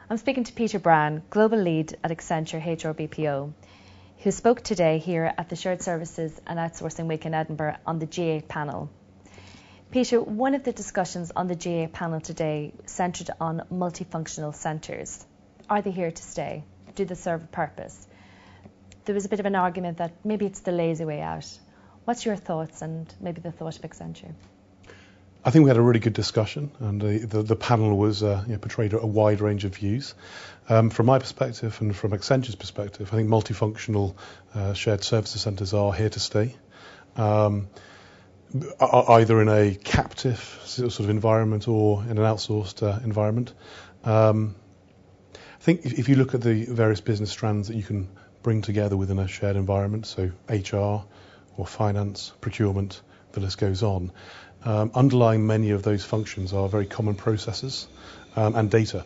I'm speaking to Peter Brand, Global Lead at Accenture HR BPO, who spoke today here at the Shared Services and Outsourcing Week in Edinburgh on the G8 panel. Peter, one of the discussions on the G8 panel today centred on multifunctional centres. Are they here to stay? Do they serve a purpose? There was a bit of an argument that maybe it's the lazy way out. What's your thoughts and maybe the thought of Accenture? I think we had a really good discussion, and the panel was portrayed a wide range of views. From my perspective and from Accenture's perspective, I think multifunctional shared services centres are here to stay, either in a captive sort of environment or in an outsourced environment. I think if you look at the various business strands that you can bring together within a shared environment, so HR or finance, procurement, the list goes on. Underlying many of those functions are very common processes and data,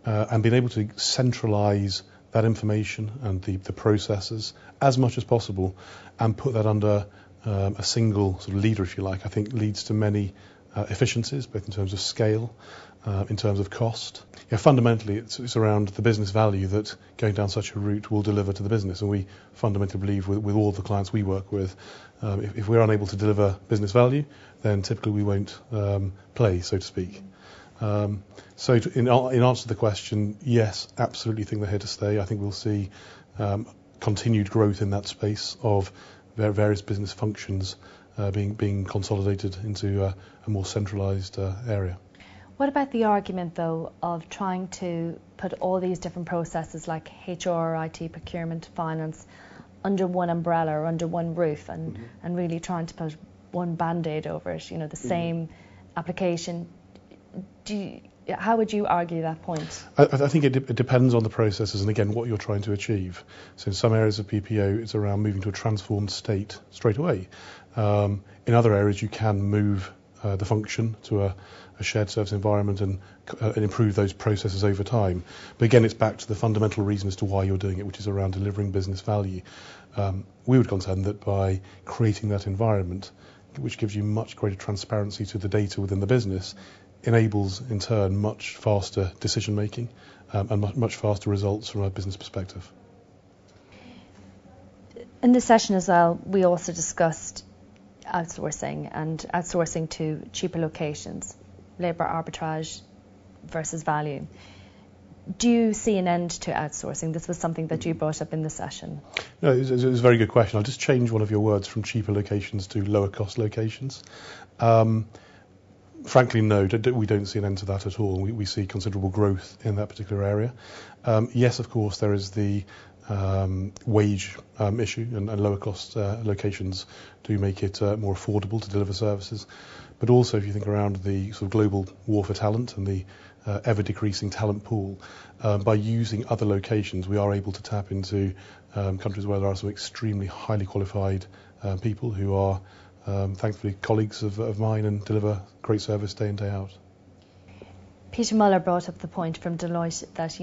and being able to centralise that information and the processes as much as possible and put that under a single sort of leader, if you like, I think leads to many efficiencies, both in terms of scale, in terms of cost. Fundamentally, it's around the business value that going down such a route will deliver to the business, and we fundamentally believe with all the clients we work with, if we're unable to deliver business value, then typically we won't play, so to speak. In answer to the question, yes, absolutely think they're here to stay. I think we'll see continued growth in that space of various business functions being consolidated into a more centralised area. What about the argument, though, of trying to put all these different processes like HR, IT, procurement, finance under one umbrella or under one roof and really trying to put one band-aid over it, the same application? How would you argue that point? I think it depends on the processes and, again, what you're trying to achieve. So in some areas of BPO, it's around moving to a transformed state straight away. In other areas, you can move the function to a shared service environment and improve those processes over time. But again, it's back to the fundamental reason as to why you're doing it, which is around delivering business value. We would contend that by creating that environment, which gives you much greater transparency to the data within the business, enables in turn much faster decision making and much faster results from a business perspective. In this session as well, we also discussed outsourcing and outsourcing to cheaper locations, labour arbitrage versus value. Do you see an end to outsourcing? This was something that you brought up in the session. No, it was a very good question. I'll just change one of your words from cheaper locations to lower cost locations. Frankly, no, we don't see an end to that at all. We see considerable growth in that particular area. Yes, of course, there is the wage issue, and lower cost locations do make it more affordable to deliver services. But also, if you think around the sort of global war for talent and the ever decreasing talent pool, by using other locations, we are able to tap into countries where there are some extremely highly qualified people who are thankfully colleagues of mine and deliver great service day in, day out. Peter Muller brought up the point from Deloitte that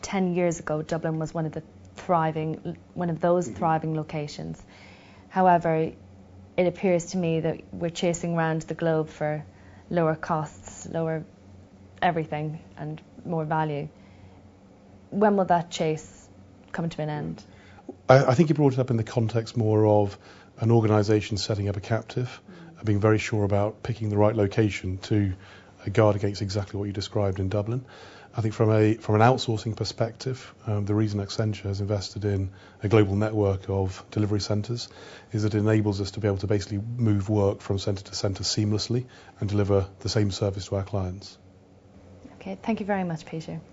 10 years ago Dublin was one of those thriving locations. However, it appears to me that we're chasing around the globe for lower costs, lower everything, and more value. When will that chase come to an end? I think you brought it up in the context more of an organisation setting up a captive, being very sure about picking the right location to guard against exactly what you described in Dublin. I think from an outsourcing perspective, the reason Accenture has invested in a global network of delivery centres is that it enables us to be able to basically move work from centre to centre seamlessly and deliver the same service to our clients. Okay, thank you very much, Peter.